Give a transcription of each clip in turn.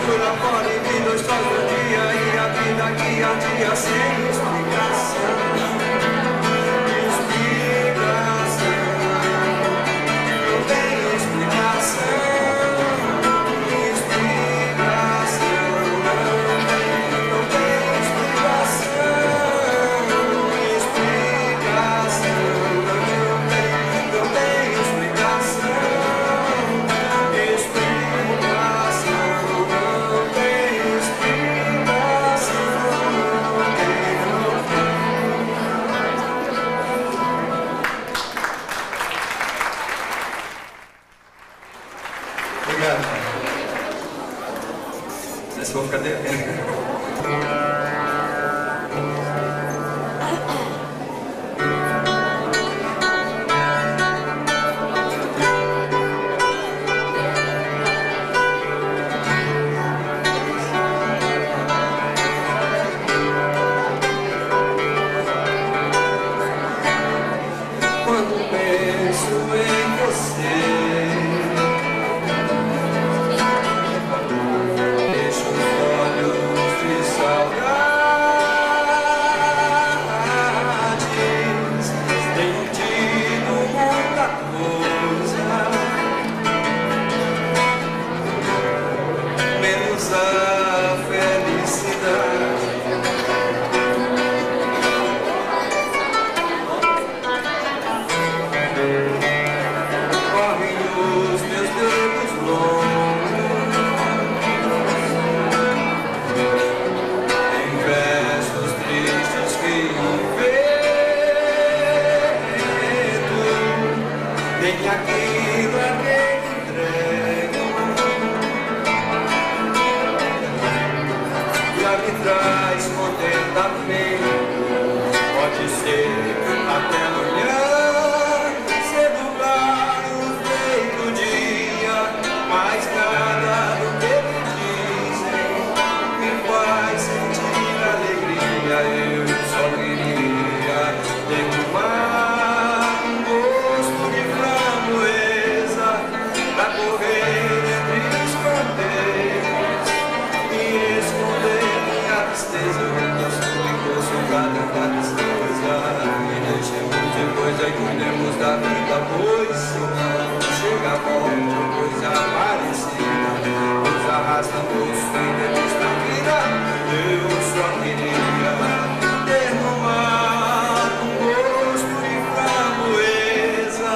pula fora e me dois só do dia. E a vida que há dia sem explicação. Esse vou ficar devendo. Quando penso em você, tem aquilo a quem entrego, já me traz contentamento. Pode ser até amanhã, cedo claro, feito dia, mas nada do que me dizem me faz sentir alegria. Eu só queria derrumar e cuidemos da vida, pois se não chega a morte ou coisa parecida, nos arrastamos sem revista a vida. Eu só queria derramar gosto de framboesa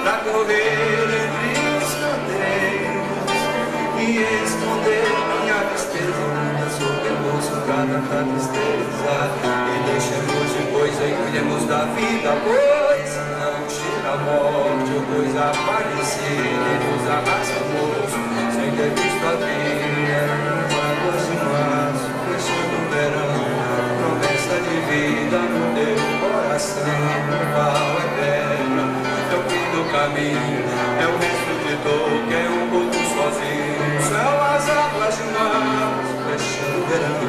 pra correr entre os canteiros e esconder minha tristeza. Nunca soubemos pra tanta tristeza. E deixemos de coisa e cuidemos da vida, pois não cheira a morte ou coisa parecida, e nos arrastamos sem ter visto a vida. Águas de março, fechando o verão, promessa de vida no teu coração. O pau é pedra, é o fim do caminho, é o resto de dor que é um pouco sozinho. São as águas de março, fechando o verão,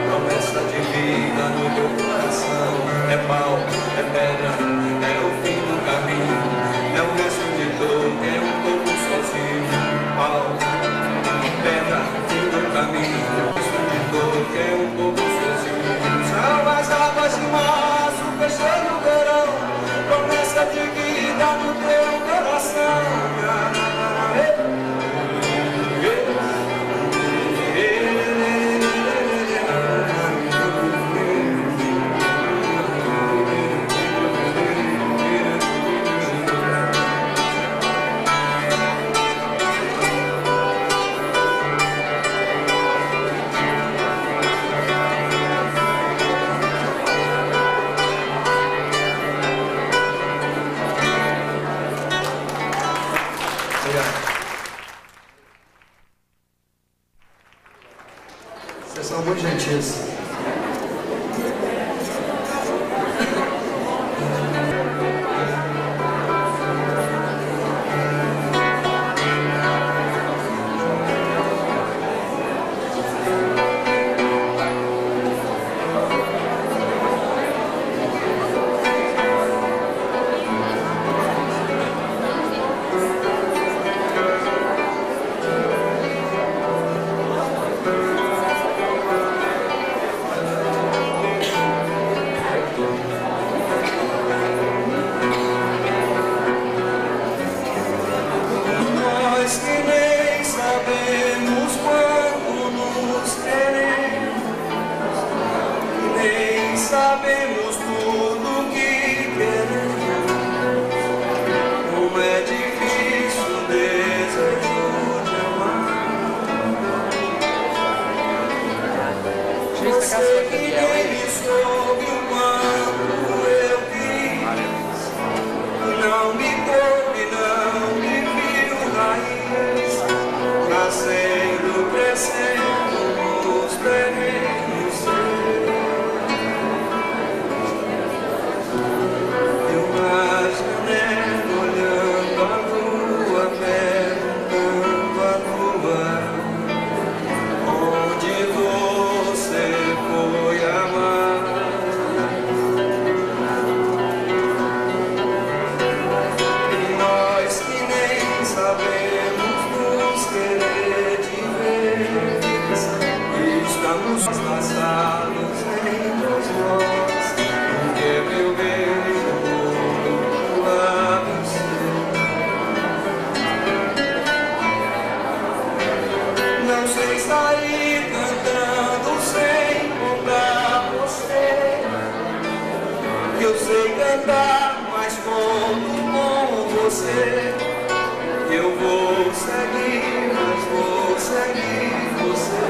promessa de vida no teu coração. É pau, é pedra, é o fim do caminho, é o resto de dor que é um pouco sozinho. Pau, pedra, fim do caminho, é o resto de dor que é um pouco sozinho. São as águas de março, fechando o verão, promessa de vida no teu coração. Vocês são muito gentis. sabemos tudo que queremos. Como é difícil o desejo de amar. Você que nem me soube o quanto eu quis. Não me coube, não me viu raiz. Nascendo, crescendo nos terrenos seus. Eu na janela olhando a lua, perguntando a lua onde você foi amar. E nós que nem sabemos nos querer de vez, estamos laçados entre nós, porque meu beijo do lado seu. Não sei sair cantando sem contar você. Eu sei cantar, mas como com você. Eu vou seguir, mas vou seguir você.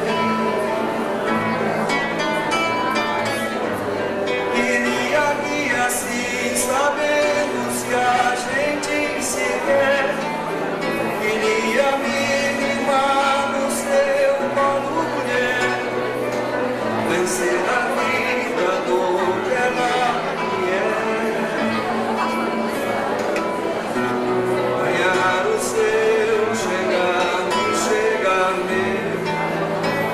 Queria que assim, sabendo se a gente se quer, queria me rimar no seu colo, mulher, vencer a vida do que ela me é, ganhar o seu, chegar meu,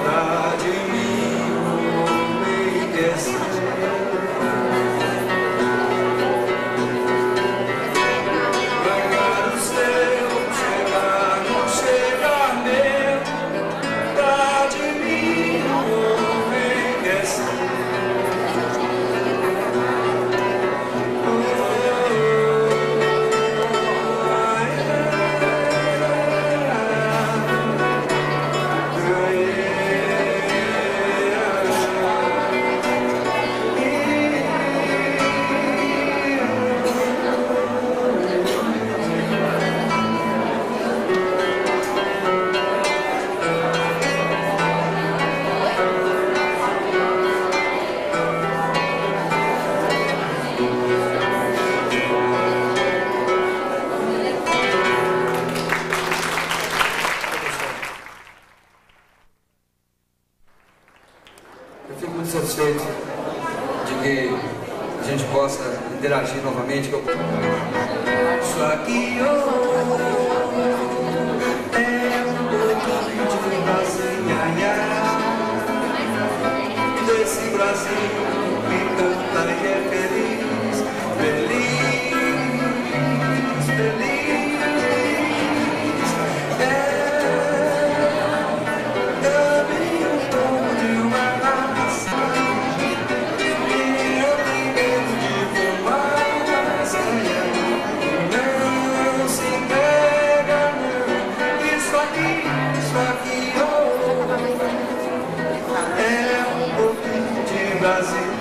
dar de mim o homem que é seu. Ganhar o seu, chegar meu, dar de mim o homem que é seu. Eu fico muito satisfeito de que a gente possa interagir novamente. Isso aqui é um pouquinho de Brasil, desse Brasil que canta e é feliz, feliz, feliz. Brasil,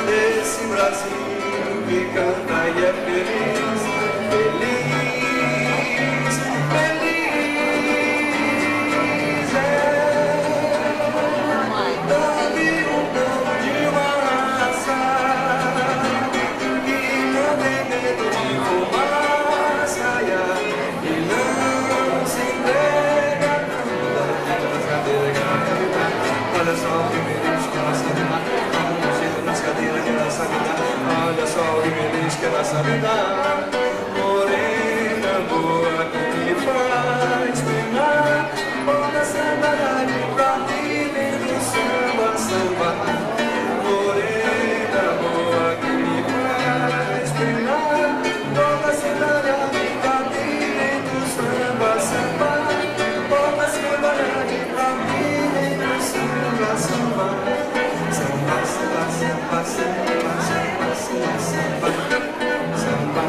desse Brasil que canta e é feliz, feliz, feliz. Dá-me um pouco de uma raça que não tem medo de fumaça e não se entrega, olha só o que me diz que ela sabe dar. Chega nas cadeiras que ela sabe dar. Olha só o que me diz que ela sabe dar. Morena boa que me faz penar. Toda saudade pra mim dentro do samba, samba. Morena boa que me faz penar. Toda saudade pra mim dentro do samba, samba. Toda saudade pra mim dentro do samba, samba. Samba, samba, samba, samba, samba, samba, samba, samba,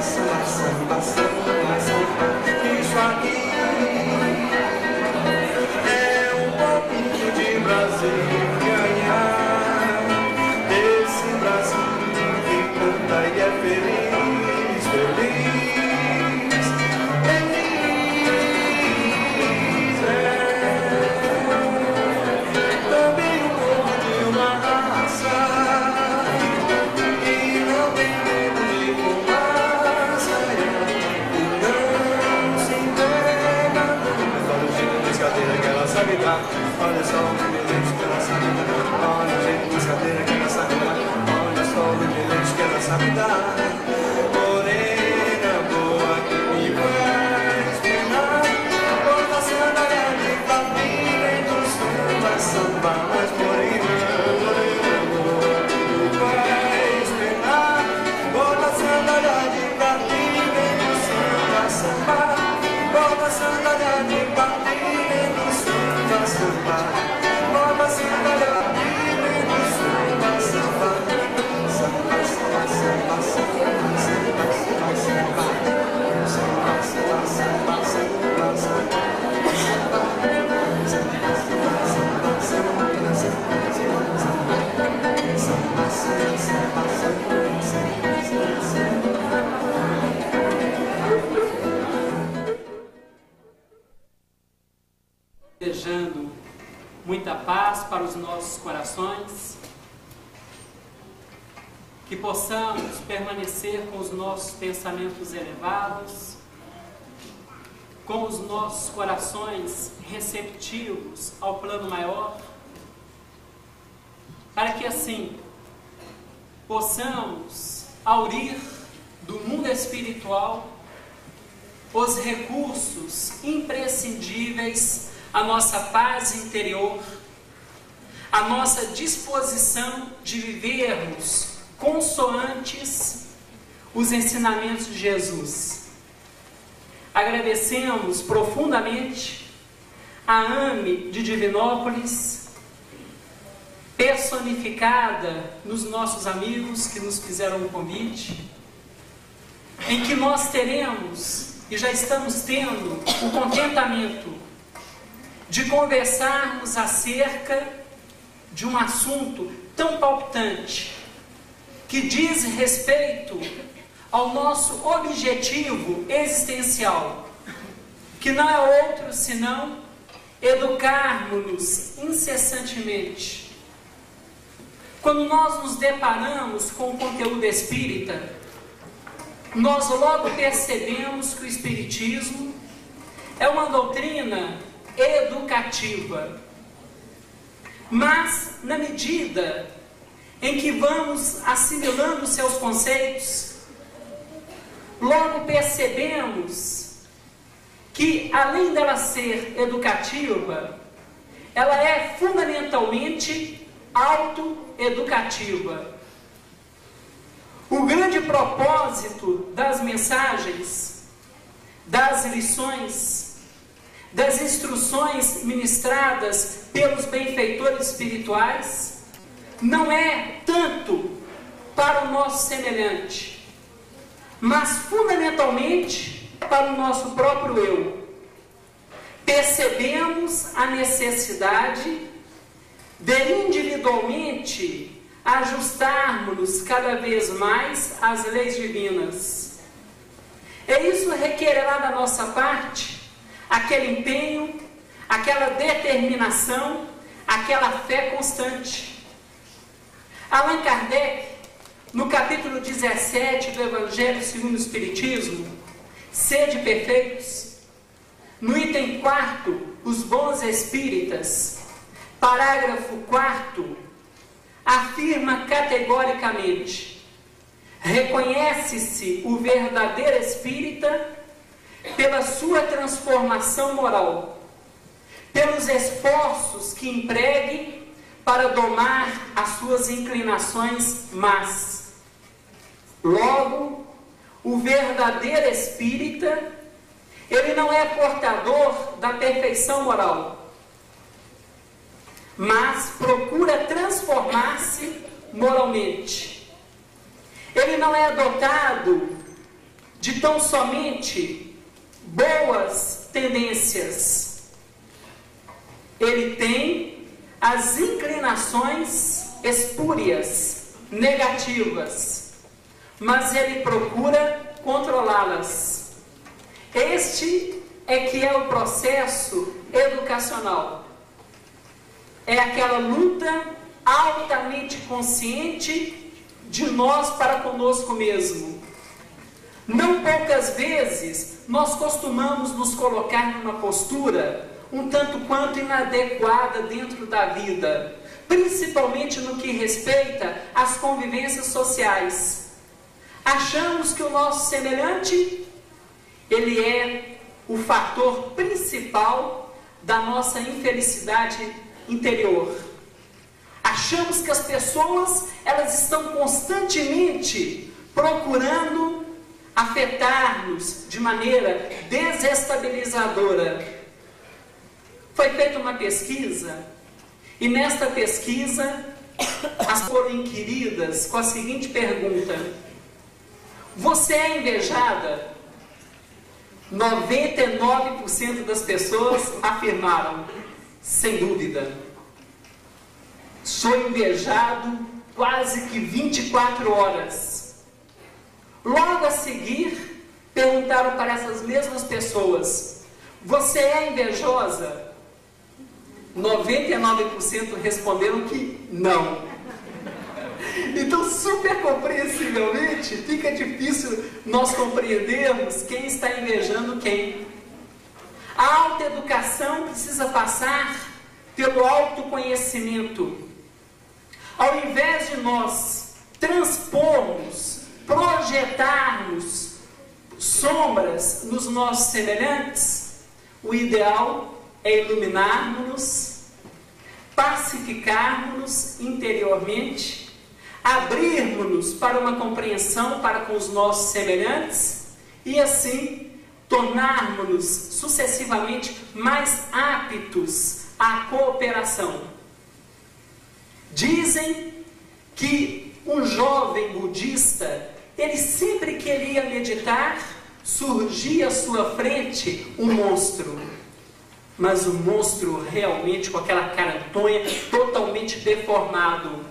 dar. Olha só o rebelete que ela sabe dar. Olha o jeito de brincadeira que ela sabe dar. Olha só o rebelete que ela sabe dar. Morena boa que me faz penar. Bota a sandália de papinho e do samba samba. Mas morena boa que me faz penar. Bota a sandália de papinho e do samba samba. Bota a sandália de papinho e do samba samba. Bota a sandália de papinho e do samba samba. Samba, samba, samba, samba, samba, samba, samba. Samba, samba, samba, samba, samba. Desejando muita paz para os nossos corações, que possamos permanecer com os nossos pensamentos elevados, com os nossos corações receptivos ao plano maior, para que assim possamos aurir do mundo espiritual os recursos imprescindíveis à nossa paz interior, à nossa disposição de vivermos consoantes os ensinamentos de Jesus. Agradecemos profundamente a AME de Divinópolis, personificada nos nossos amigos que nos fizeram o convite, em que nós teremos e já estamos tendo o contentamento de conversarmos acerca de um assunto tão palpitante, que diz respeito ao nosso objetivo existencial, que não é outro senão educarmos-nos incessantemente. Quando nós nos deparamos com o conteúdo espírita, nós logo percebemos que o espiritismo é uma doutrina educativa. Mas, na medida em que vamos assimilando seus conceitos, logo percebemos que, além dela ser educativa, ela é fundamentalmente autoeducativa. O grande propósito das mensagens, das lições, das instruções ministradas pelos benfeitores espirituais, não é tanto para o nosso semelhante, mas fundamentalmente para o nosso próprio eu. Percebemos a necessidade de individualmente ajustarmos-nos cada vez mais às leis divinas. E isso requererá da nossa parte aquele empenho, aquela determinação, aquela fé constante. Allan Kardec, no capítulo 17 do Evangelho segundo o Espiritismo, Sede perfeitos, no item 4, os bons espíritas, parágrafo 4, afirma categoricamente: reconhece-se o verdadeiro espírita pela sua transformação moral, pelos esforços que empregue para domar as suas inclinações más. Logo, o verdadeiro espírita, ele não é portador da perfeição moral, mas procura transformar-se moralmente. Ele não é dotado de tão somente boas tendências. Ele tem as inclinações espúrias, negativas, mas ele procura controlá-las. Este é que é o processo educacional. É aquela luta altamente consciente de nós para conosco mesmo. Não poucas vezes nós costumamos nos colocar numa postura um tanto quanto inadequada dentro da vida, principalmente no que respeita às convivências sociais. Achamos que o nosso semelhante, ele é o fator principal da nossa infelicidade interior. Achamos que as pessoas, elas estão constantemente procurando afetar-nos de maneira desestabilizadora. Foi feita uma pesquisa, e nesta pesquisa as foram inquiridas com a seguinte pergunta: você é invejada? 99% das pessoas afirmaram: sem dúvida. Sou invejado quase que 24 horas. Logo a seguir, perguntaram para essas mesmas pessoas: você é invejosa? 99% responderam que não. Então, super compreensivelmente, fica difícil nós compreendermos quem está invejando quem. A autoeducação precisa passar pelo autoconhecimento. Ao invés de nós transpormos, projetarmos sombras nos nossos semelhantes, o ideal é iluminarmos-nos, pacificarmos-nos interiormente, abrirmos-nos para uma compreensão para com os nossos semelhantes e assim tornarmos-nos sucessivamente mais aptos à cooperação. Dizem que um jovem budista, ele sempre que ele ia meditar, surgia à sua frente um monstro. Mas um monstro realmente com aquela cara tonha, totalmente deformado.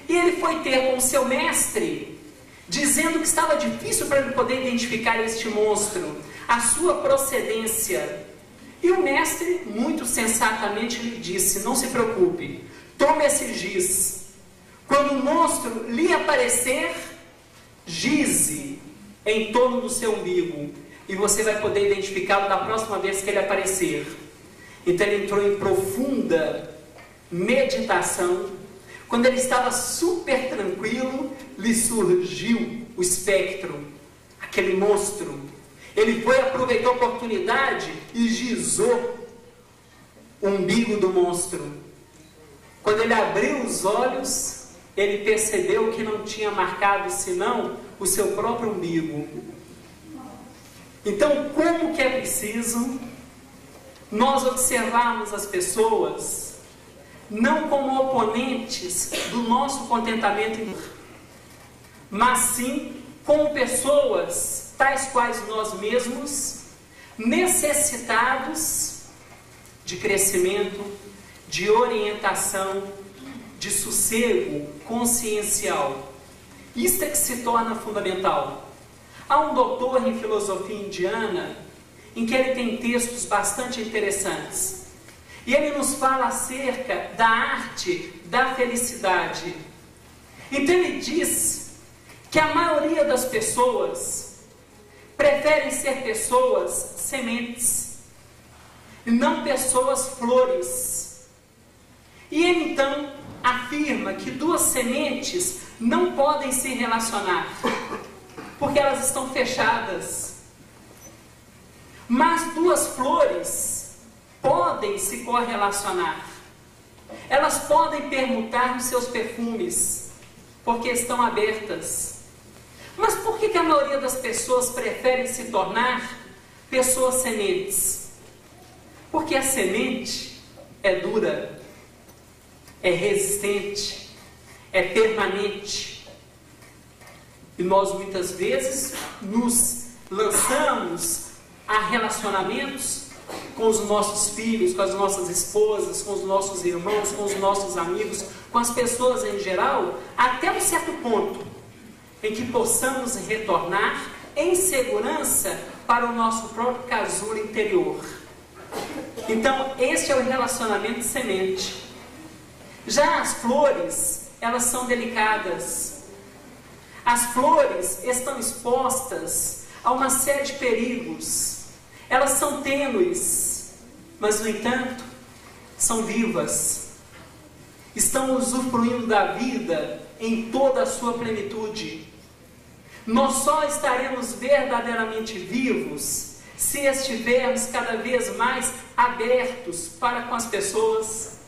E ele foi ter com o seu mestre, dizendo que estava difícil para ele poder identificar este monstro, a sua procedência. E o mestre, muito sensatamente, lhe disse: não se preocupe, tome esse giz. Quando o monstro lhe aparecer, gize em torno do seu umbigo, e você vai poder identificá-lo na próxima vez que ele aparecer. Então ele entrou em profunda meditação. Quando ele estava super tranquilo, lhe surgiu o espectro, aquele monstro. Ele foi, aproveitou a oportunidade e gizou o umbigo do monstro. Quando ele abriu os olhos, ele percebeu que não tinha marcado senão o seu próprio umbigo. Então, como que é preciso nós observarmos as pessoas não como oponentes do nosso contentamento interior, mas sim como pessoas tais quais nós mesmos, necessitados de crescimento, de orientação, de sossego consciencial. Isto é que se torna fundamental. Há um doutor em filosofia indiana em que ele tem textos bastante interessantes. E ele nos fala acerca da arte da felicidade. Então ele diz que a maioria das pessoas preferem ser pessoas sementes, e não pessoas flores. E ele então afirma que duas sementes não podem se relacionar, porque elas estão fechadas. Mas duas flores podem se correlacionar. Elas podem permutar os seus perfumes, porque estão abertas. Mas por que a maioria das pessoas prefere se tornar pessoas sementes? Porque a semente é dura, é resistente, é permanente. E nós muitas vezes nos lançamos a relacionamentos com os nossos filhos, com as nossas esposas, com os nossos irmãos, com os nossos amigos, com as pessoas em geral, até um certo ponto em que possamos retornar em segurança para o nosso próprio casulo interior. Então, esse é o relacionamento semente. Já as flores, elas são delicadas. As flores estão expostas a uma série de perigos. Elas são tênues. mas, no entanto, são vivas, estão usufruindo da vida em toda a sua plenitude. Nós só estaremos verdadeiramente vivos se estivermos cada vez mais abertos para com as pessoas.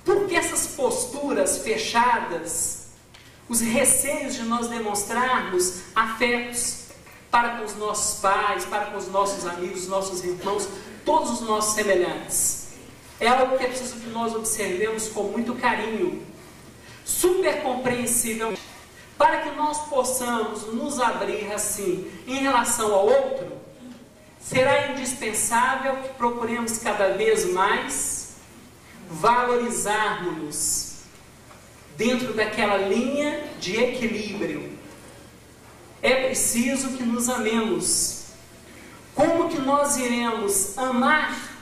Porque essas posturas fechadas, os receios de nós demonstrarmos afetos para com os nossos pais, para com os nossos amigos, nossos irmãos, todos os nossos semelhantes, é algo que é preciso que nós observemos com muito carinho, super compreensível, para que nós possamos nos abrir assim em relação ao outro. Será indispensável que procuremos cada vez mais valorizarmos-nos dentro daquela linha de equilíbrio. É preciso que nos amemos. Como que nós iremos amar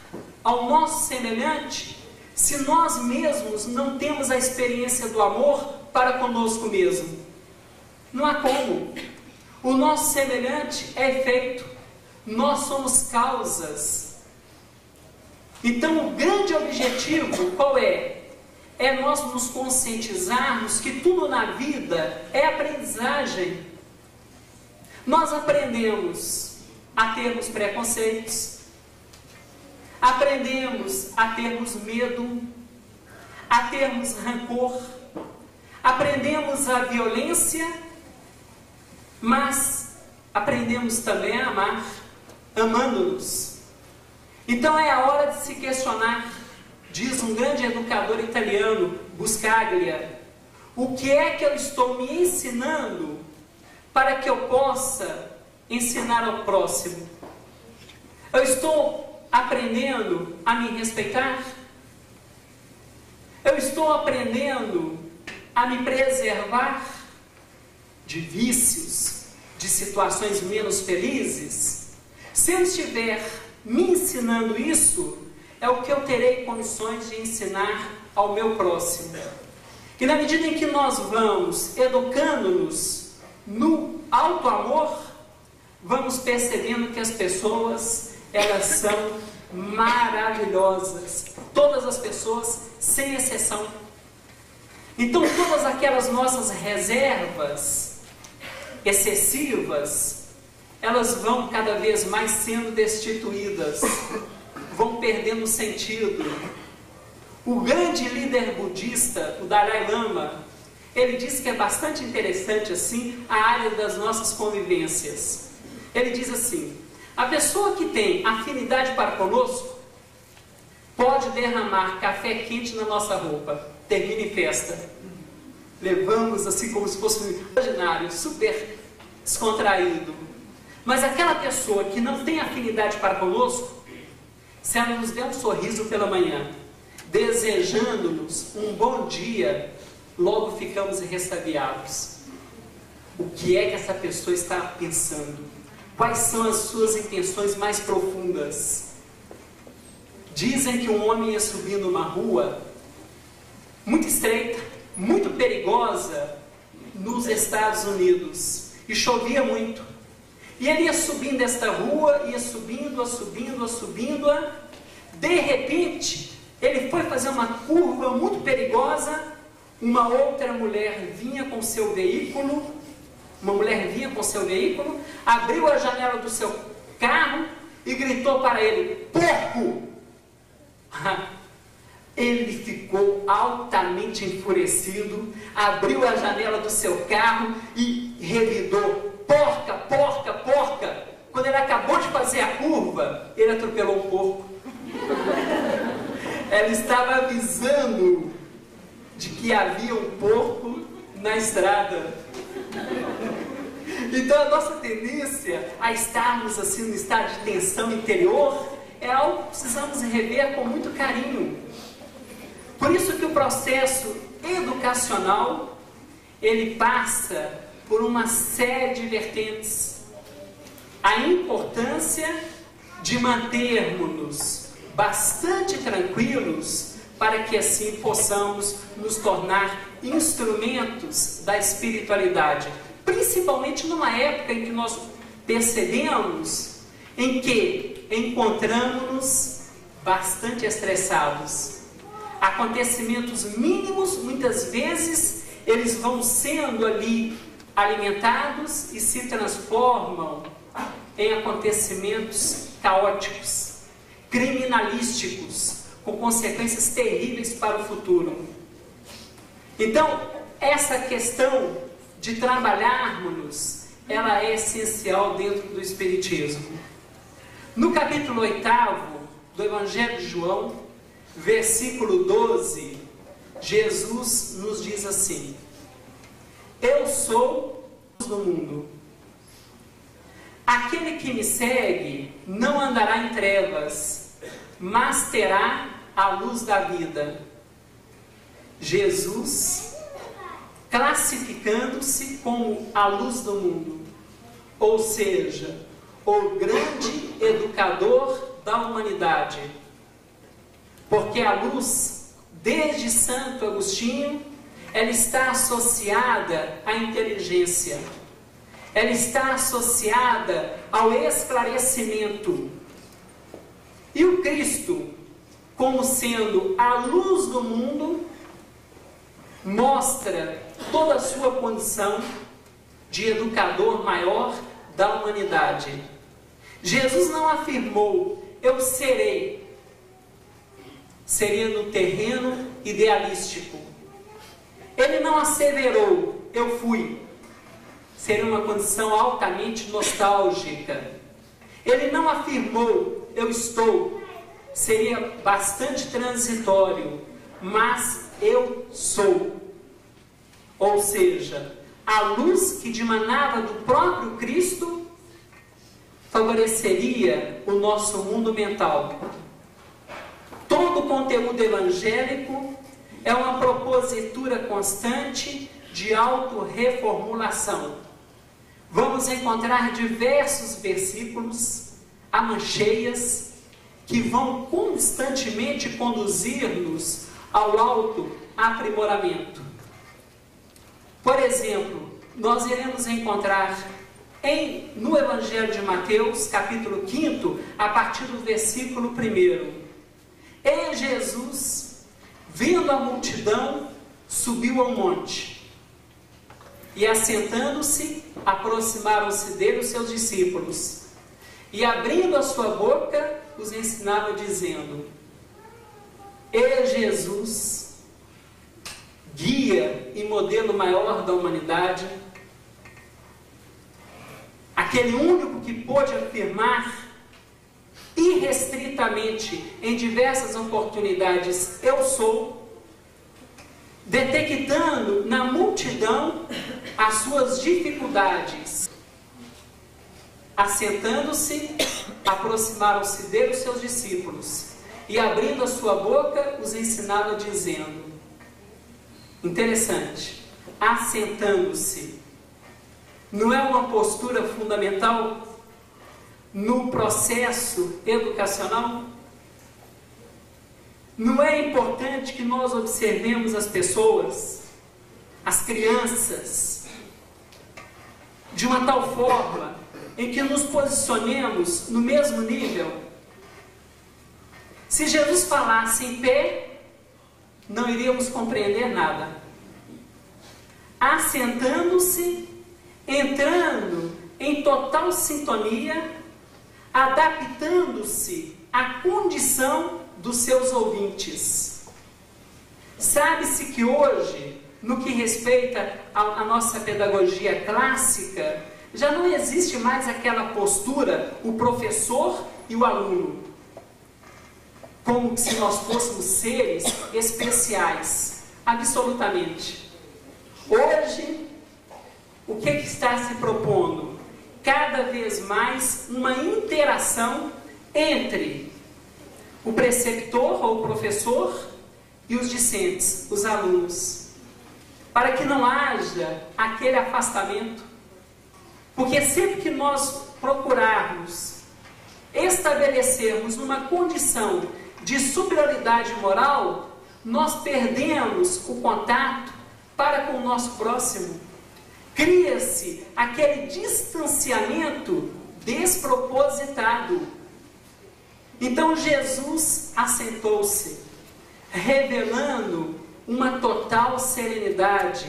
ao nosso semelhante se nós mesmos não temos a experiência do amor para conosco mesmo? Não há como. O nosso semelhante é efeito, nós somos causas. Então o grande objetivo qual é? É nós nos conscientizarmos que tudo na vida é aprendizagem. Nós aprendemos a termos preconceitos, aprendemos a termos medo, a termos rancor, aprendemos a violência, mas aprendemos também a amar, amando-nos. Então é a hora de se questionar, diz um grande educador italiano, Buscaglia, o que é que eu estou me ensinando para que eu possa ensinar ao próximo? Eu estou aprendendo a me respeitar? Eu estou aprendendo a me preservar de vícios, de situações menos felizes? Se eu estiver me ensinando isso, é o que eu terei condições de ensinar ao meu próximo. E na medida em que nós vamos educando-nos no auto-amor, vamos percebendo que as pessoas, elas são maravilhosas. Todas as pessoas, sem exceção. Então todas aquelas nossas reservas excessivas, elas vão cada vez mais sendo destituídas, vão perdendo sentido. O grande líder budista, o Dalai Lama, ele diz que é bastante interessante assim a área das nossas convivências. Ele diz assim: a pessoa que tem afinidade para conosco pode derramar café quente na nossa roupa, termina em festa. Levamos assim como se fosse um ordinário, super descontraído. Mas aquela pessoa que não tem afinidade para conosco, se ela nos der um sorriso pela manhã, desejando-nos um bom dia, logo ficamos ressabiados. O que é que essa pessoa está pensando? Quais são as suas intenções mais profundas? Dizem que um homem ia subindo uma rua muito estreita, muito perigosa, nos Estados Unidos, e chovia muito. E ele ia subindo esta rua, ia subindo, de repente, ele foi fazer uma curva muito perigosa, uma outra mulher vinha com seu veículo, abriu a janela do seu carro e gritou para ele: porco! Ele ficou altamente enfurecido, abriu a janela do seu carro e revidou: porca, porca, porca! Quando ele acabou de fazer a curva, ele atropelou um porco. Ela estava avisando de que havia um porco na estrada. Então a nossa tendência a estarmos assim no estado de tensão interior é algo que precisamos rever com muito carinho. Por isso que o processo educacional, ele passa por uma série de vertentes. A importância de mantermos-nos bastante tranquilos para que assim possamos nos tornar instrumentos da espiritualidade, principalmente numa época em que nós percebemos em que encontramos-nos bastante estressados. Acontecimentos mínimos, muitas vezes, eles vão sendo ali alimentados e se transformam em acontecimentos caóticos, criminalísticos, com consequências terríveis para o futuro. Então, essa questão de trabalharmos, ela é essencial dentro do Espiritismo. No capítulo 8º do Evangelho de João, versículo 12, Jesus nos diz assim: eu sou a luz do mundo. Aquele que me segue não andará em trevas, mas terá a luz da vida. Jesus classificando-se como a luz do mundo, ou seja, o grande educador da humanidade. Porque a luz, desde Santo Agostinho, ela está associada à inteligência, ela está associada ao esclarecimento. E o Cristo, como sendo a luz do mundo, mostra toda a sua condição de educador maior da humanidade. Jesus não afirmou, eu serei. Seria no terreno idealístico. Ele não asseverou, eu fui. Seria uma condição altamente nostálgica. Ele não afirmou, eu estou. Seria bastante transitório, mas eu sou. Ou seja, a luz que dimanava do próprio Cristo favoreceria o nosso mundo mental. Todo o conteúdo evangélico é uma propositura constante de autorreformulação. Vamos encontrar diversos versículos, amancheias, que vão constantemente conduzir-nos ao autoaprimoramento. Por exemplo, nós iremos encontrar no Evangelho de Mateus, capítulo 5, a partir do versículo 1. E Jesus, vendo a multidão, subiu ao monte. E assentando-se, aproximaram-se dele os seus discípulos. E abrindo a sua boca, os ensinava dizendo: E Jesus, guia e modelo maior da humanidade, aquele único que pôde afirmar irrestritamente, em diversas oportunidades, eu sou, detectando na multidão as suas dificuldades. Assentando-se, aproximaram-se dele os seus discípulos, e abrindo a sua boca, os ensinava dizendo. Interessante, assentando-se, não é uma postura fundamental no processo educacional? Não é importante que nós observemos as pessoas, as crianças, de uma tal forma em que nos posicionemos no mesmo nível? Se Jesus falasse em pé, não iríamos compreender nada. Assentando-se, entrando em total sintonia, adaptando-se à condição dos seus ouvintes. Sabe-se que hoje, no que respeita à nossa pedagogia clássica, já não existe mais aquela postura, o professor e o aluno, como se nós fôssemos seres especiais. Absolutamente. Hoje, o que está se propondo? Cada vez mais uma interação entre o preceptor ou o professor e os discentes, os alunos, para que não haja aquele afastamento. Porque sempre que nós procurarmos estabelecermos uma condição de superioridade moral, nós perdemos o contato para com o nosso próximo. Cria-se aquele distanciamento despropositado. Então Jesus assentou-se, revelando uma total serenidade,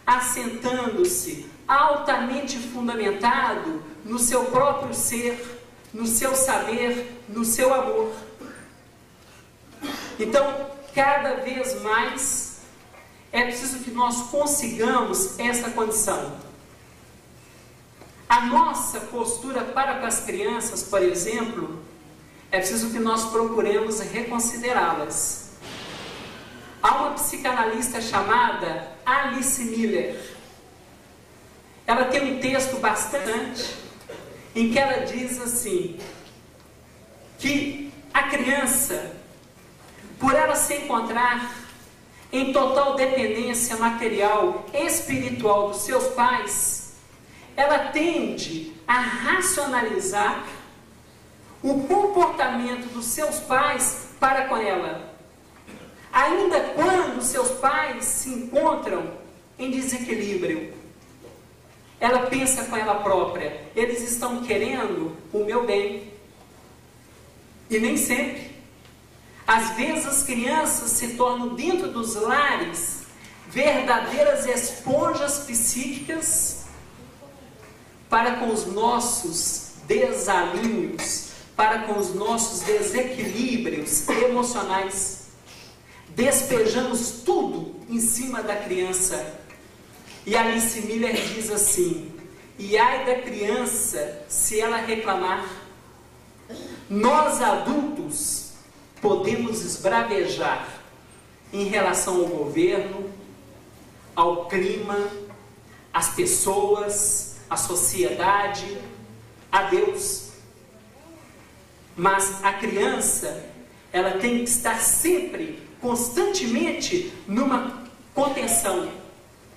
assentando-se altamente fundamentado no seu próprio ser, no seu saber, no seu amor. Então, cada vez mais é preciso que nós consigamos essa condição. A nossa postura para com as crianças, por exemplo, é preciso que nós procuremos reconsiderá-las. Há uma psicanalista chamada Alice Miller. Ela tem um texto bastante em que ela diz assim, que a criança, por ela se encontrar em total dependência material e espiritual dos seus pais, ela tende a racionalizar o comportamento dos seus pais para com ela, ainda quando seus pais se encontram em desequilíbrio. Ela pensa com ela própria, eles estão querendo o meu bem. E nem sempre. Às vezes as crianças se tornam dentro dos lares verdadeiras esponjas psíquicas para com os nossos desalinhos, para com os nossos desequilíbrios emocionais. Despejamos tudo em cima da criança. E Alice Miller diz assim, e ai da criança se ela reclamar. Nós adultos podemos esbravejar em relação ao governo, ao clima, às pessoas, à sociedade, a Deus. Mas a criança, ela tem que estar sempre, constantemente, numa contenção.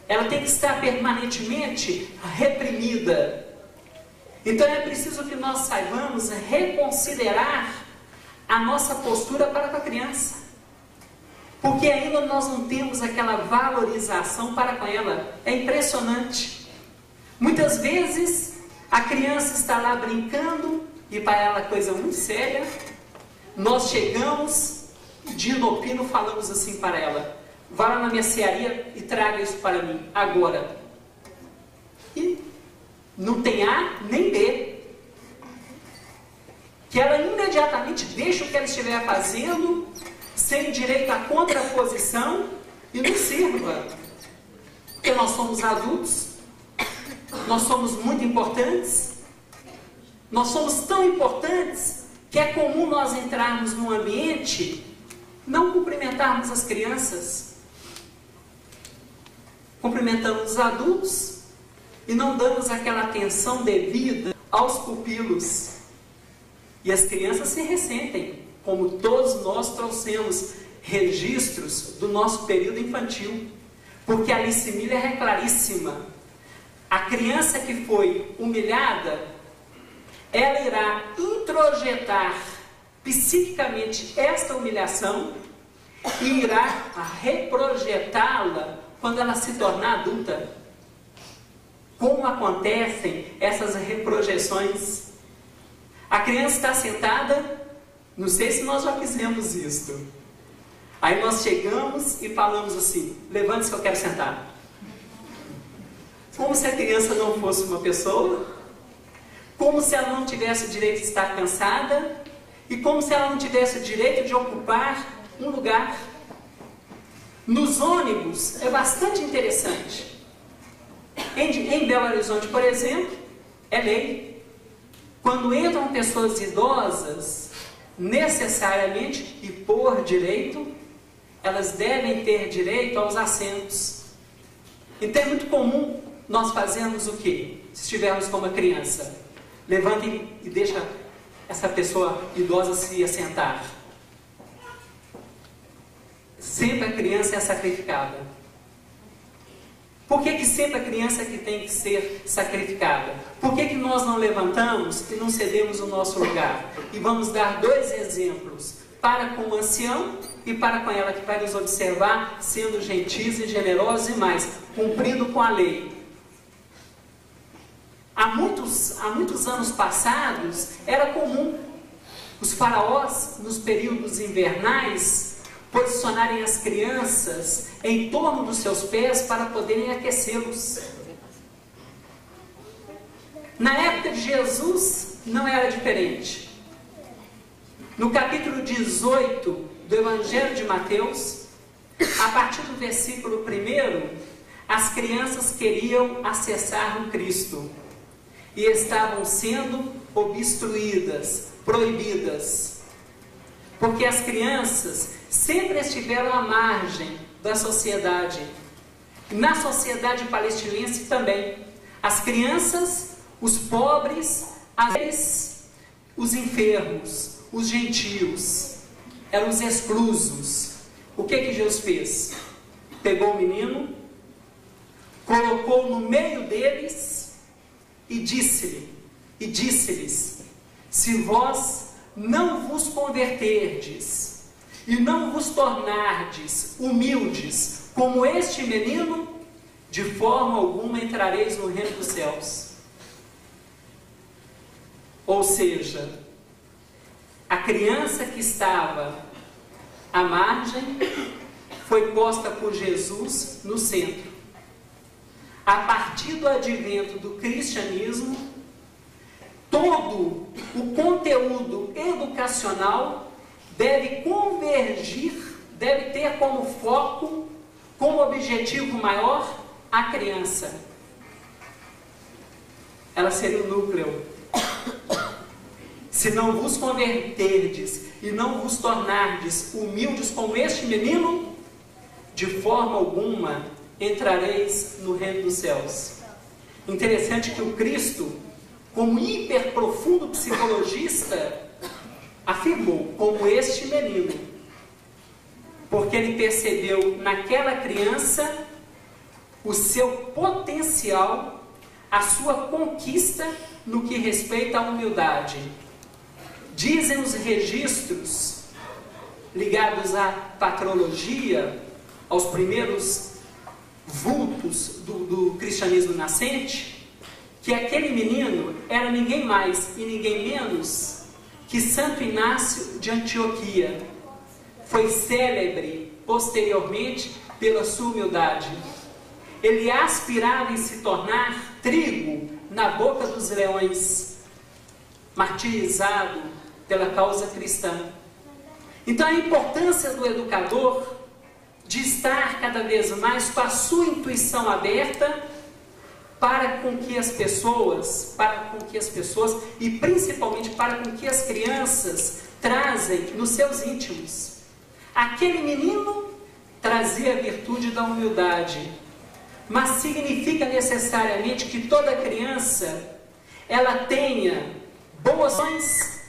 Ela tem que estar permanentemente reprimida. Então é preciso que nós saibamos reconsiderar a nossa postura para com a criança. Porque ainda nós não temos aquela valorização para com ela. É impressionante. Muitas vezes a criança está lá brincando e para ela coisa muito séria. Nós chegamos de inopino, falamos assim para ela: vá lá na mercearia e traga isso para mim, agora. E não tem A nem B. Que ela imediatamente deixa o que ela estiver fazendo, sem direito à contraposição, e nos sirva. Porque nós somos adultos, nós somos muito importantes, nós somos tão importantes que é comum nós entrarmos num ambiente, não cumprimentarmos as crianças, cumprimentamos os adultos e não damos aquela atenção devida aos pupilos. E as crianças se ressentem, como todos nós trouxemos registros do nosso período infantil. Porque Alice Miller é claríssima. A criança que foi humilhada, ela irá introjetar psiquicamente esta humilhação e irá reprojetá-la quando ela se tornar adulta. Como acontecem essas reprojeções? A criança está sentada, não sei se nós já fizemos isso. Aí nós chegamos e falamos assim: levante-se que eu quero sentar. Como se a criança não fosse uma pessoa, como se ela não tivesse o direito de estar cansada, e como se ela não tivesse o direito de ocupar um lugar. Nos ônibus é bastante interessante. Em Belo Horizonte, por exemplo, é lei. Quando entram pessoas idosas, necessariamente e por direito, elas devem ter direito aos assentos. Então é muito comum nós fazermos o quê? Se estivermos com uma criança, levantem e deixa essa pessoa idosa se assentar. Sempre a criança é sacrificada. Por que sempre a criança é que tem que ser sacrificada? Por que nós não levantamos e não cedemos o nosso lugar? E vamos dar dois exemplos, para com o ancião e para com ela que vai nos observar, sendo gentis e generosos e mais, cumprindo com a lei. Há muitos anos passados, era comum os faraós, nos períodos invernais, posicionarem as crianças em torno dos seus pés para poderem aquecê-los. Na época de Jesus, não era diferente. No capítulo 18 do Evangelho de Mateus, a partir do versículo 1, as crianças queriam acessar o Cristo e estavam sendo obstruídas, proibidas, porque as crianças sempre estiveram à margem da sociedade. Na sociedade palestinense também, as crianças, os pobres, os enfermos, os gentios, eram os exclusos. O que Jesus fez? Pegou o menino, colocou no meio deles e disse-lhes: se vós não vos converterdes e não vos tornardes humildes como este menino, de forma alguma entrareis no reino dos céus. Ou seja, a criança que estava à margem foi posta por Jesus no centro. A partir do advento do cristianismo, todo o conteúdo educacional deve convergir, deve ter como foco, como objetivo maior, a criança. Ela seria o núcleo. Se não vos converterdes e não vos tornardes humildes como este menino, de forma alguma entrareis no reino dos céus. Interessante que o Cristo, como hiper profundo psicologista, afirmou como este menino, porque ele percebeu naquela criança o seu potencial, a sua conquista no que respeita à humildade. Dizem os registros ligados à patrologia, aos primeiros vultos do cristianismo nascente, que aquele menino era ninguém mais e ninguém menos que Santo Inácio de Antioquia. Foi célebre posteriormente pela sua humildade. Ele aspirava em se tornar trigo na boca dos leões, martirizado pela causa cristã. Então a importância do educador de estar cada vez mais com a sua intuição aberta para com que as pessoas e principalmente para com que as crianças trazem nos seus íntimos. Aquele menino trazia a virtude da humildade, mas significa necessariamente que toda criança ela tenha boas ações?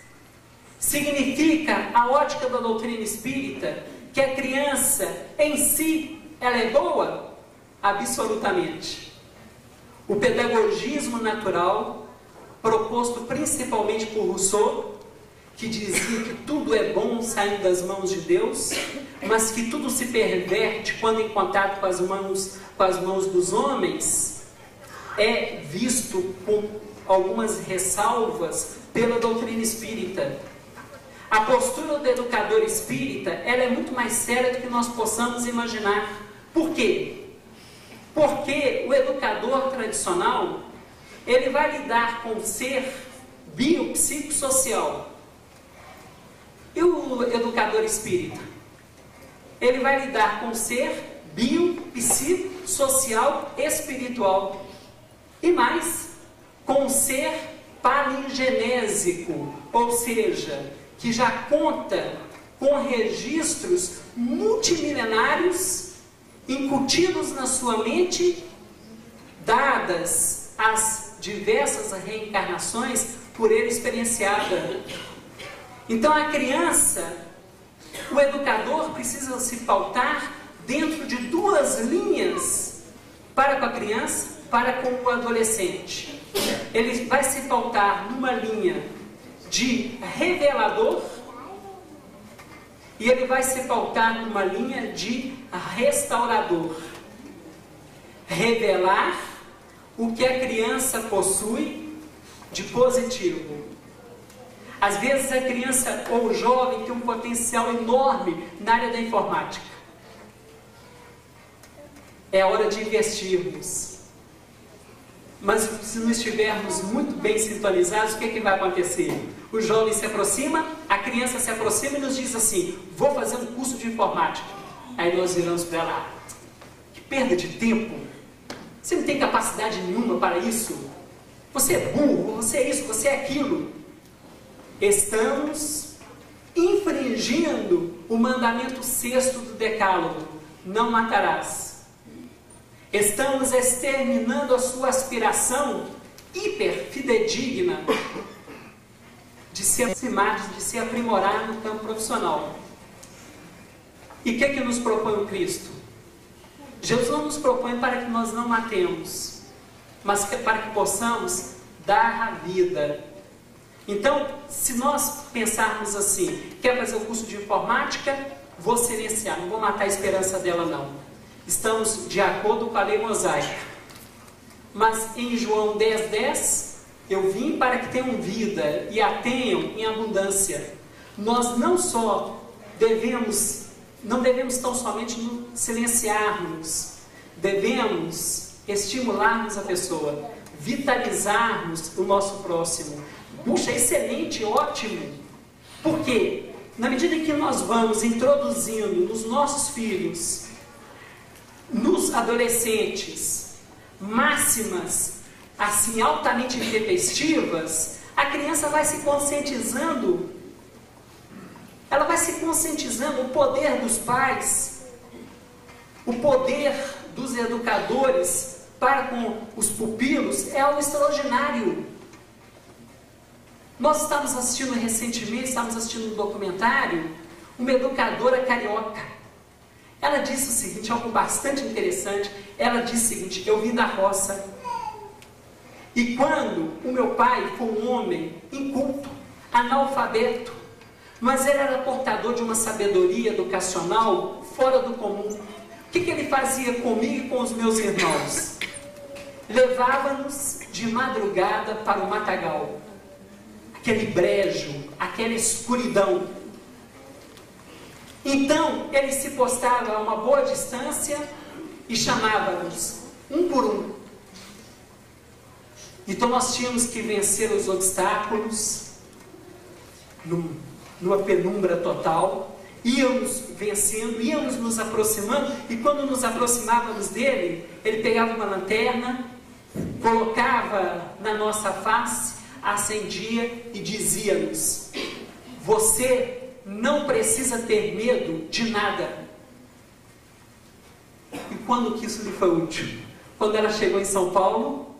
Significa a ótica da doutrina espírita que a criança em si ela é boa? Absolutamente. O pedagogismo natural, proposto principalmente por Rousseau, que dizia que tudo é bom saindo das mãos de Deus, mas que tudo se perverte quando em contato com as mãos dos homens, é visto com algumas ressalvas pela doutrina espírita. A postura do educador espírita, ela é muito mais séria do que nós possamos imaginar. Por quê? Porque o educador tradicional, ele vai lidar com o ser biopsicossocial. E o educador espírita? Ele vai lidar com o ser biopsicossocial espiritual. E mais, com o ser palingenésico, ou seja, que já conta com registros multimilenários incutidos na sua mente, dadas as diversas reencarnações por ele experienciada. Então a criança, o educador precisa se pautar dentro de duas linhas para com a criança, para com o adolescente. Ele vai se pautar numa linha de revelador e ele vai se pautar numa linha de restaurador. Revelar o que a criança possui de positivo. Às vezes a criança ou o jovem tem um potencial enorme na área da informática. É hora de investirmos. Mas se não estivermos muito bem sintonizados, o que vai acontecer? O jovem se aproxima, a criança se aproxima e nos diz assim: vou fazer um curso de informática. Aí nós viramos para ela: que perda de tempo! Você não tem capacidade nenhuma para isso? Você é burro, você é isso, você é aquilo. Estamos infringindo o mandamento 6º do Decálogo: não matarás. Estamos exterminando a sua aspiração hiper fidedigna de se aproximar, de se aprimorar no campo profissional. E o que nos propõe o Cristo? Jesus não nos propõe para que nós não matemos, mas para que possamos dar a vida. Então, se nós pensarmos assim: quer fazer o curso de informática? Vou silenciar, não vou matar a esperança dela não. Estamos de acordo com a lei mosaica. Mas em João 10:10, eu vim para que tenham vida e a tenham em abundância. Nós não devemos tão somente silenciarmos, devemos estimularmos a pessoa, vitalizarmos o nosso próximo. Puxa, excelente, ótimo. Por quê? Na medida em que nós vamos introduzindo nos nossos filhos, nos adolescentes, máximas assim altamente intempestivas, a criança vai se conscientizando. Ela vai se conscientizando. O poder dos pais, o poder dos educadores para com os pupilos é algo extraordinário. Nós estávamos assistindo recentemente, um documentário, uma educadora carioca. Ela disse o seguinte, algo bastante interessante. Ela disse o seguinte: eu vim da roça, e quando o meu pai foi um homem inculto, analfabeto, mas ele era portador de uma sabedoria educacional fora do comum. O que ele fazia comigo e com os meus irmãos? Levava-nos de madrugada para o matagal, aquele brejo, aquela escuridão. Então, ele se postava a uma boa distância e chamava-nos, um por um. Então, nós tínhamos que vencer os obstáculos numa penumbra total. Íamos vencendo, íamos nos aproximando, e quando nos aproximávamos dele, ele pegava uma lanterna, colocava na nossa face, acendia e dizia-nos: você não precisa ter medo de nada. E quando que isso lhe foi útil? Quando ela chegou em São Paulo,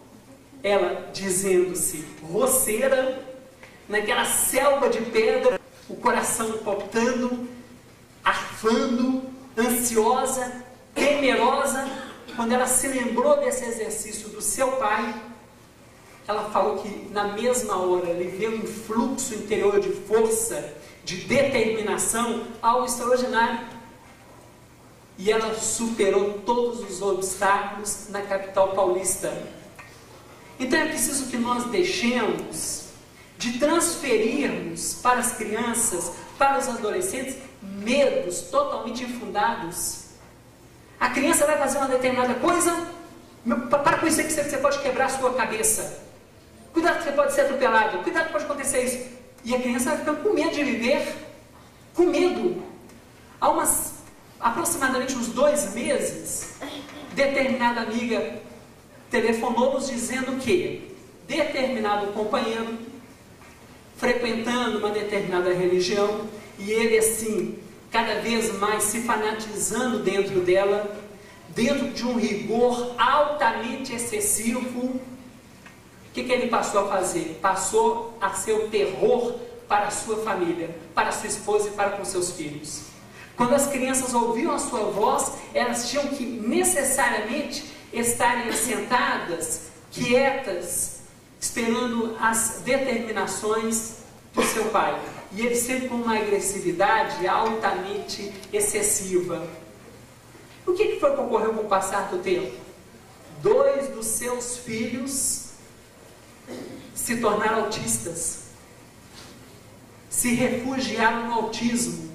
ela dizendo-se roceira, naquela selva de pedra, o coração palpitando, arfando, ansiosa, temerosa. Quando ela se lembrou desse exercício do seu pai, ela falou que na mesma hora lhe veio um fluxo interior de força, de determinação, algo extraordinário. E ela superou todos os obstáculos na capital paulista. Então é preciso que nós deixemos de transferirmos para as crianças, para os adolescentes, medos totalmente infundados. A criança vai fazer uma determinada coisa, para com isso que você pode quebrar a sua cabeça. Cuidado que você pode ser atropelado, cuidado que pode acontecer isso. E a criança vai ficando com medo de viver, com medo. Há aproximadamente uns 2 meses, determinada amiga telefonou-nos dizendo que determinado companheiro, frequentando uma determinada religião, e ele assim, cada vez mais se fanatizando dentro dela, dentro de um rigor altamente excessivo. O que ele passou a fazer? Passou a ser o terror para a sua família, para a sua esposa e para com seus filhos. Quando as crianças ouviam a sua voz, elas tinham que necessariamente estarem assentadas, quietas, esperando as determinações do seu pai. E ele sempre com uma agressividade altamente excessiva. O que foi que ocorreu com o passar do tempo? 2 dos seus filhos se tornaram autistas. se refugiaram no autismo.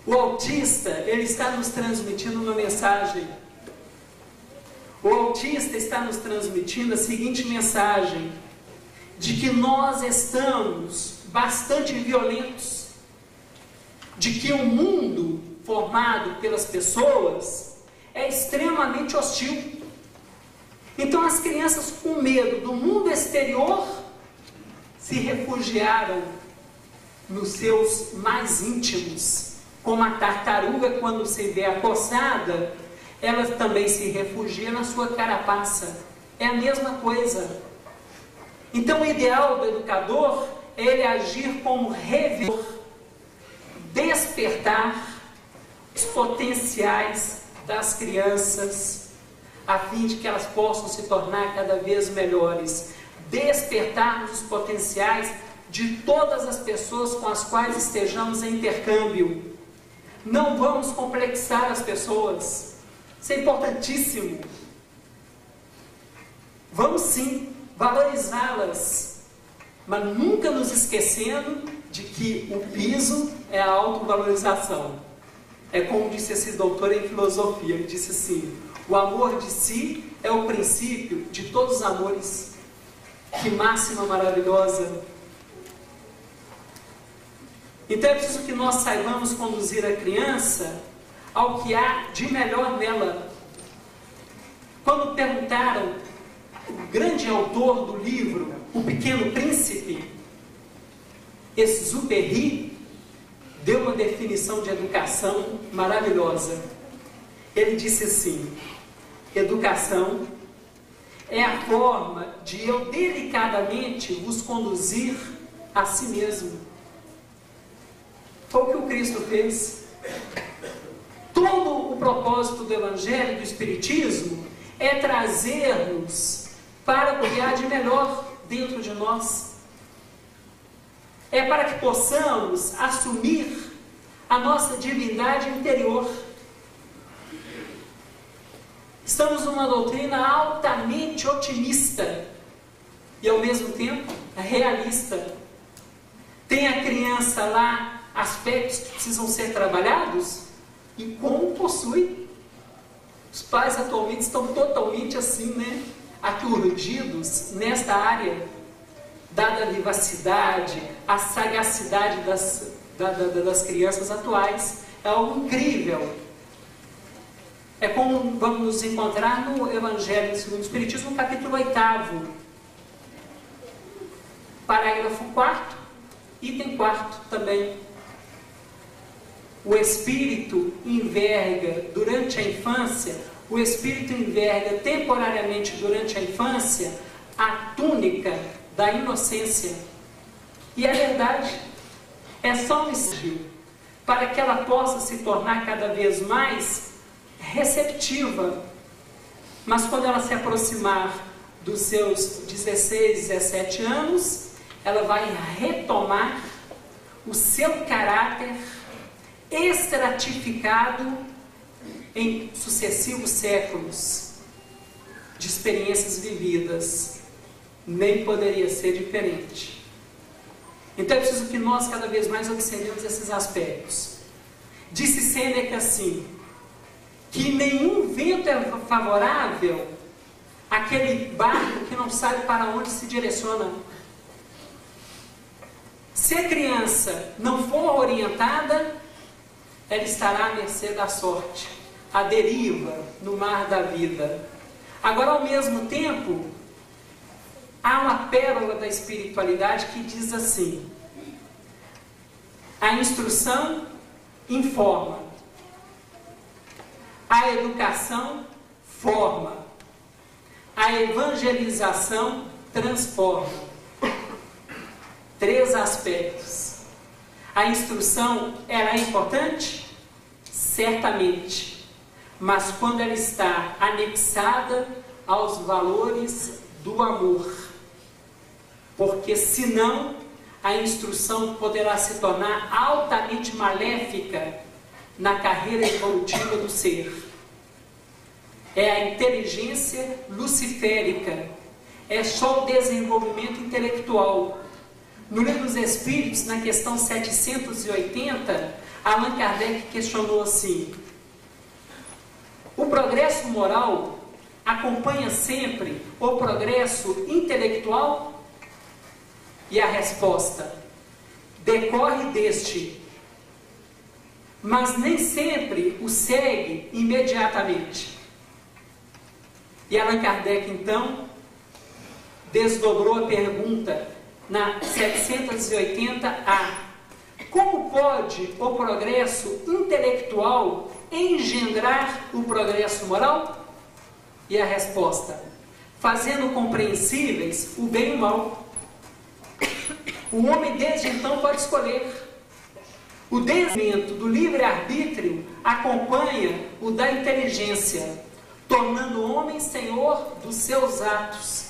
O autista, ele está nos transmitindo uma mensagem. O autista está nos transmitindo a seguinte mensagem: de que nós estamos bastante violentos, de que o mundo formado pelas pessoas é extremamente hostil. Então as crianças, com medo do mundo exterior, se refugiaram nos seus mais íntimos. Como a tartaruga, quando se vê acossada, ela também se refugia na sua carapaça. É a mesma coisa. Então o ideal do educador é ele agir como revisor, despertar os potenciais das crianças, a fim de que elas possam se tornar cada vez melhores. Despertarmos os potenciais de todas as pessoas com as quais estejamos em intercâmbio. Não vamos complexar as pessoas. Isso é importantíssimo. Vamos sim valorizá-las, mas nunca nos esquecendo de que o piso é a autovalorização. É como disse esse doutor em filosofia, ele disse assim: o amor de si é o princípio de todos os amores. Que máxima maravilhosa! Então é preciso que nós saibamos conduzir a criança ao que há de melhor nela. Quando perguntaram o grande autor do livro O Pequeno Príncipe, Exupéry, deu uma definição de educação maravilhosa. Ele disse assim: educação é a forma de eu delicadamente vos conduzir a si mesmo. Foi o que o Cristo fez. Todo o propósito do Evangelho, do Espiritismo, é trazer-nos para o que há de melhor dentro de nós. É para que possamos assumir a nossa divindade interior. Estamos numa doutrina altamente otimista e, ao mesmo tempo, realista. Tem a criança lá aspectos que precisam ser trabalhados, e como possui. Os pais atualmente estão totalmente assim, né, aturdidos nesta área, dada a vivacidade, a sagacidade das crianças atuais. É algo incrível. É como vamos nos encontrar no Evangelho segundo o Espiritismo, no capítulo 8º, parágrafo 4º, item 4º também. O espírito enverga durante a infância, o espírito enverga temporariamente durante a infância a túnica da inocência. E é verdade, é só um estímulo para que ela possa se tornar cada vez mais receptiva. Mas quando ela se aproximar dos seus 16, 17 anos, ela vai retomar o seu caráter estratificado em sucessivos séculos de experiências vividas. Nem poderia ser diferente. Então é preciso que nós cada vez mais observemos esses aspectos. Disse Sêneca assim, que nenhum vento é favorável àquele barco que não sabe para onde se direciona. Se a criança não for orientada, ela estará à mercê da sorte, à deriva no mar da vida. Agora, ao mesmo tempo, há uma pérola da espiritualidade que diz assim: a instrução informa, a educação forma, a evangelização transforma. 3 aspectos. A instrução, ela é importante? Certamente. Mas quando ela está anexada aos valores do amor. Porque senão a instrução poderá se tornar altamente maléfica na carreira evolutiva do ser. É a inteligência luciférica. É só o desenvolvimento intelectual. No Livro dos Espíritos, na questão 780, Allan Kardec questionou assim: o progresso moral acompanha sempre o progresso intelectual? E a resposta: decorre deste, mas nem sempre o segue imediatamente. E Allan Kardec, então, desdobrou a pergunta na 780A: como pode o progresso intelectual engendrar o progresso moral? E a resposta: fazendo compreensíveis o bem e o mal. O homem desde então pode escolher. O desenvolvimento do livre-arbítrio acompanha o da inteligência, tornando o homem senhor dos seus atos.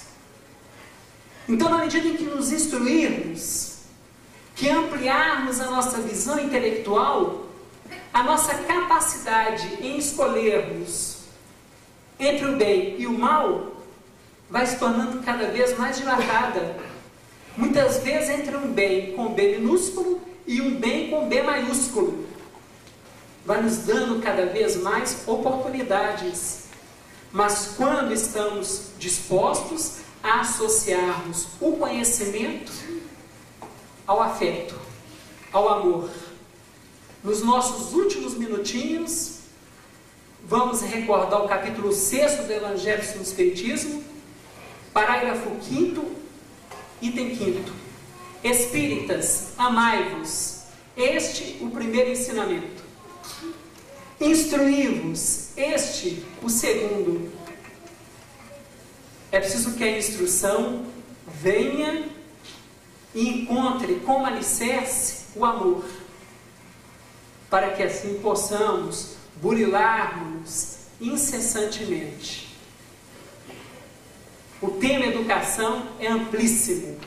Então, na medida em que nos instruirmos, que ampliarmos a nossa visão intelectual, a nossa capacidade em escolhermos entre o bem e o mal vai se tornando cada vez mais dilatada. Muitas vezes entre um bem com B minúsculo e um bem com B maiúsculo. Vai nos dando cada vez mais oportunidades. Mas quando estamos dispostos a associarmos o conhecimento ao afeto, ao amor. Nos nossos últimos minutinhos, vamos recordar o capítulo 6 do Evangelho segundo o Espiritismo, parágrafo 5º, item 5º. Espíritas, amai-vos. Este o primeiro ensinamento. Instruí-vos. Este o segundo. É preciso que a instrução venha e encontre como alicerce o amor, para que assim possamos burilarmos incessantemente. O tema educação é amplíssimo.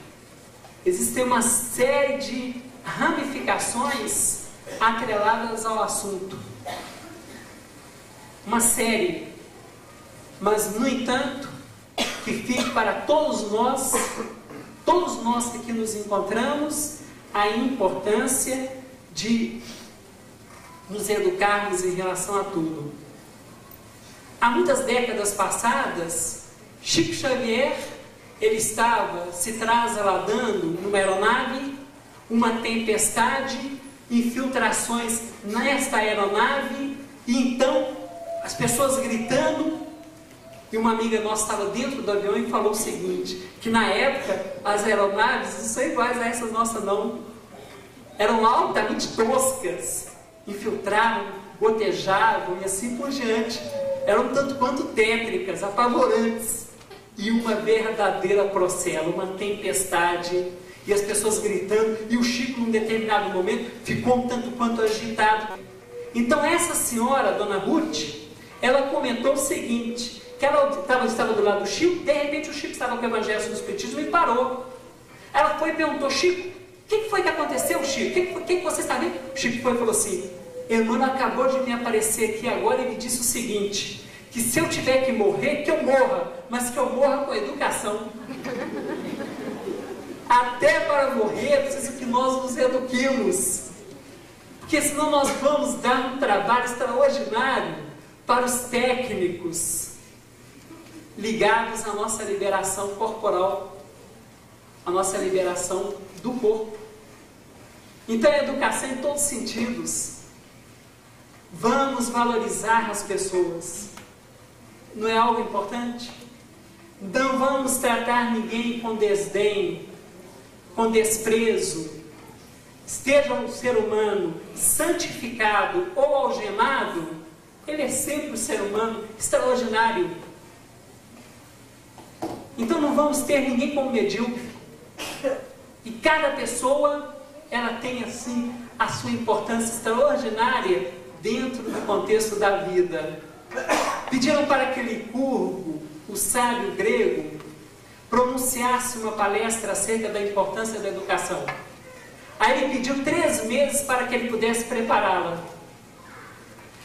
Existem uma série de ramificações atreladas ao assunto. Uma série. Mas, no entanto, que fique para todos nós que aqui nos encontramos, a importância de nos educarmos em relação a tudo. Há muitas décadas passadas, Chico Xavier, ele estava se trasaladando numa aeronave, uma tempestade, infiltrações nesta aeronave, e então as pessoas gritando, e uma amiga nossa estava dentro do avião e falou o seguinte, que na época as aeronaves não são iguais a essas nossas não, eram altamente toscas, infiltravam, gotejavam e assim por diante, eram tanto quanto tétricas, apavorantes, e uma verdadeira procela, uma tempestade, e as pessoas gritando, e o Chico num determinado momento ficou um tanto quanto agitado. Então essa senhora, Dona Ruth, ela comentou o seguinte, que ela estava do lado do Chico, de repente o Chico estava com o Evangelho do Espiritismo e parou. Ela foi e perguntou: Chico, o que foi que aconteceu, Chico? O que você está vendo? O Chico foi e falou assim: Emmanuel acabou de me aparecer aqui agora e me disse o seguinte, que se eu tiver que morrer, que eu morra, mas que eu morra com educação. Até para morrer é preciso que nós nos eduquemos, porque senão nós vamos dar um trabalho extraordinário para os técnicos ligados à nossa liberação corporal, à nossa liberação do corpo. Então a educação em todos os sentidos. Vamos valorizar as pessoas. Não é algo importante? Não vamos tratar ninguém com desdém, com desprezo. Esteja um ser humano santificado ou algemado, ele é sempre um ser humano extraordinário. Então não vamos ter ninguém como medíocre. E cada pessoa, ela tem assim a sua importância extraordinária dentro do contexto da vida. Pediram para que Licurgo, o sábio grego, pronunciasse uma palestra acerca da importância da educação. Aí ele pediu 3 meses para que ele pudesse prepará-la.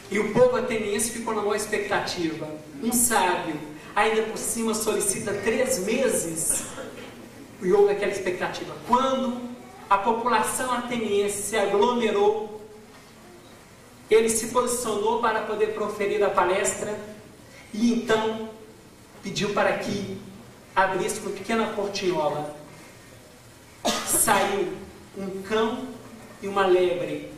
E o povo ateniense ficou na maior expectativa. Um sábio, ainda por cima, solicita 3 meses. E houve aquela expectativa. Quando a população ateniense se aglomerou, ele se posicionou para poder proferir a palestra e então pediu para que abrisse uma pequena portinhola. Saiu um cão e uma lebre.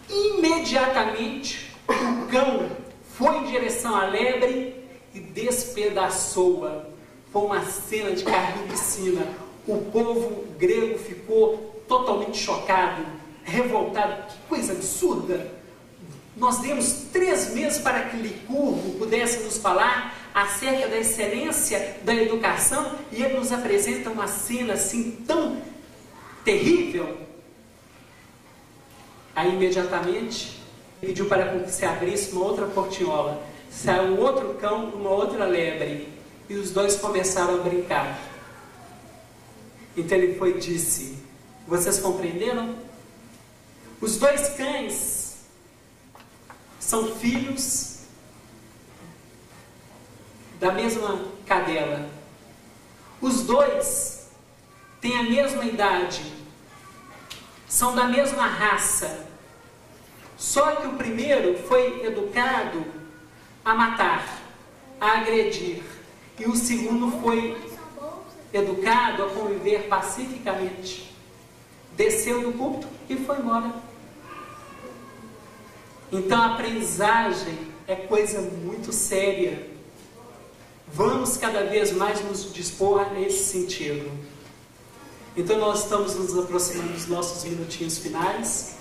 Imediatamente o cão foi em direção à lebre e despedaçou-a. Foi uma cena de carnificina. O povo grego ficou totalmente chocado, revoltado. Que coisa absurda! Nós demos 3 meses para que Licurgo pudesse nos falar acerca da excelência da educação e ele nos apresenta uma cena assim tão terrível. Aí imediatamente pediu para que se abrisse uma outra portinhola. Saiu um outro cão e uma outra lebre. E os dois começaram a brincar. Então ele foi e disse: vocês compreenderam? Os 2 cães são filhos da mesma cadela. Os 2 têm a mesma idade, são da mesma raça. Só que o primeiro foi educado a matar, a agredir, e o segundo foi educado a conviver pacificamente. Desceu do púlpito e foi embora. Então a aprendizagem é coisa muito séria. Vamos cada vez mais nos dispor nesse sentido. Então nós estamos nos aproximando dos nossos minutinhos finais,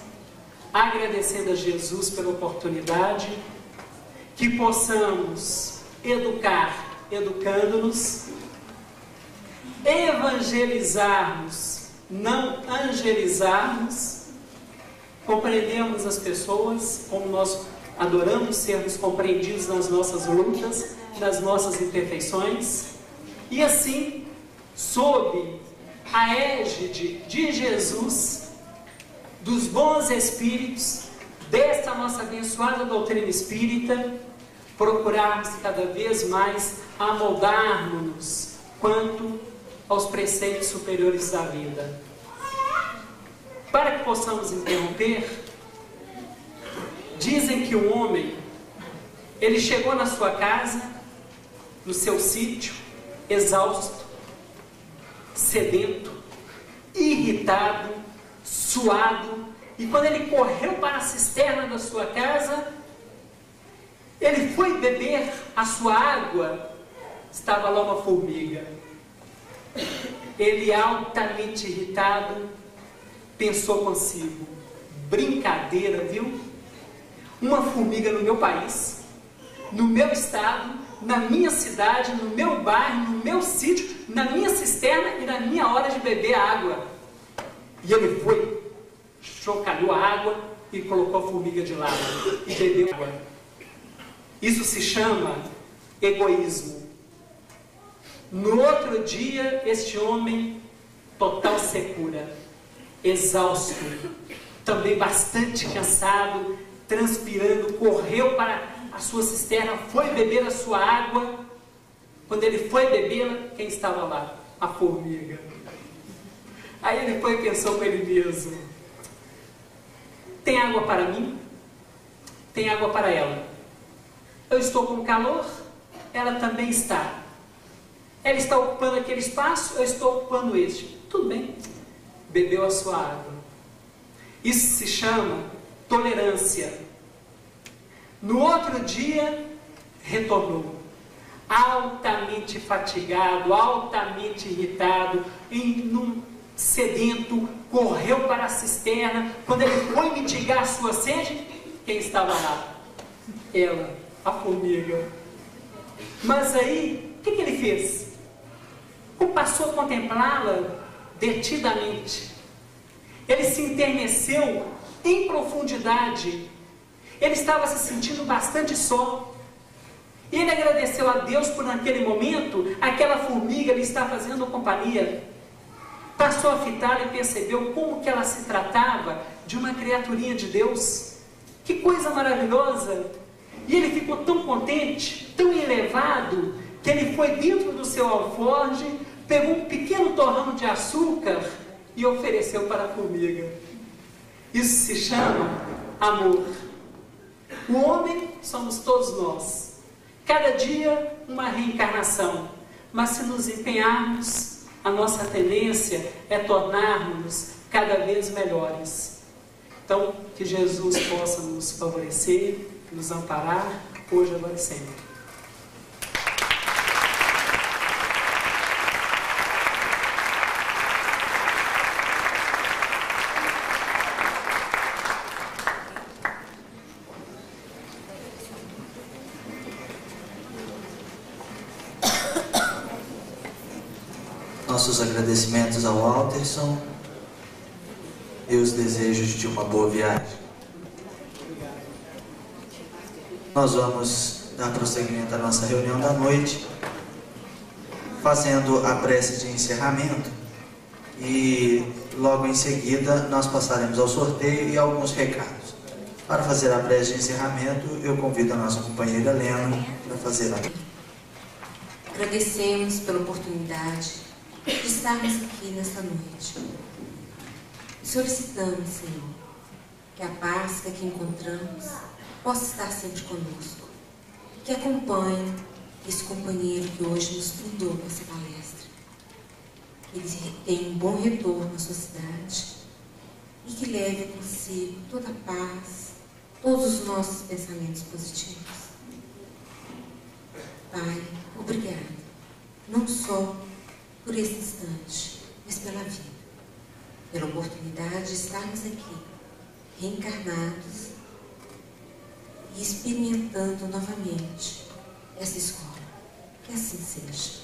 agradecendo a Jesus pela oportunidade, que possamos educar, educando-nos, evangelizarmos, não angelizarmos, compreendemos as pessoas, como nós adoramos sermos compreendidos nas nossas lutas, nas nossas imperfeições, e assim, sob a égide de Jesus, dos bons espíritos, desta nossa abençoada doutrina espírita, procurarmos cada vez mais amoldarmos-nos quanto aos preceitos superiores da vida. Para que possamos interromper, dizem que o homem, ele chegou na sua casa, no seu sítio, exausto, sedento, irritado, suado, e quando ele correu para a cisterna da sua casa, ele foi beber a sua água, estava lá uma formiga. Ele, altamente irritado, pensou consigo: brincadeira, viu? Uma formiga no meu país, no meu estado, na minha cidade, no meu bairro, no meu sítio, na minha cisterna e na minha hora de beber a água. E ele foi, chocalhou a água e colocou a formiga de lado e bebeu água. Isso se chama egoísmo. No outro dia, este homem, total secura, exausto, também bastante cansado, transpirando, correu para a sua cisterna, foi beber a sua água. Quando ele foi bebê-la, quem estava lá? A formiga. Aí ele foi e pensou com ele mesmo: tem água para mim? Tem água para ela. Eu estou com calor, ela também está. Ela está ocupando aquele espaço, eu estou ocupando este. Tudo bem. Bebeu a sua água. Isso se chama tolerância. No outro dia, retornou, altamente fatigado, altamente irritado, sedento, correu para a cisterna. Quando ele foi mitigar a sua sede, quem estava lá? Ela, a formiga. Mas aí, o que ele fez? Passou a contemplá-la detidamente. Ele se enterneceu em profundidade. Ele estava se sentindo bastante só. E ele agradeceu a Deus por, naquele momento, aquela formiga lhe estar fazendo companhia. Passou a fitá-la e percebeu como que ela se tratava de uma criaturinha de Deus. Que coisa maravilhosa! E ele ficou tão contente, tão elevado, que ele foi dentro do seu alforje, pegou um pequeno torrão de açúcar e ofereceu para a formiga. Isso se chama amor. O homem somos todos nós. Cada dia uma reencarnação. Mas se nos empenharmos, a nossa tendência é tornarmos cada vez melhores. Então, que Jesus possa nos favorecer, nos amparar, hoje, agora e sempre. Nossos agradecimentos ao Walterson e os desejos de uma boa viagem. Nós vamos dar prosseguimento à nossa reunião da noite, fazendo a prece de encerramento, e logo em seguida nós passaremos ao sorteio e alguns recados. Para fazer a prece de encerramento, eu convido a nossa companheira Helena para fazer a... Agradecemos pela oportunidade de estarmos aqui nesta noite. Solicitamos, Senhor, que a paz que aqui encontramos possa estar sempre conosco, que acompanhe esse companheiro que hoje nos brindou com essa palestra, que ele tenha um bom retorno à sua cidade e que leve consigo toda a paz, todos os nossos pensamentos positivos. Pai, obrigado, não só por esse instante, mas pela vida, pela oportunidade de estarmos aqui, reencarnados e experimentando novamente essa escola. Que assim seja.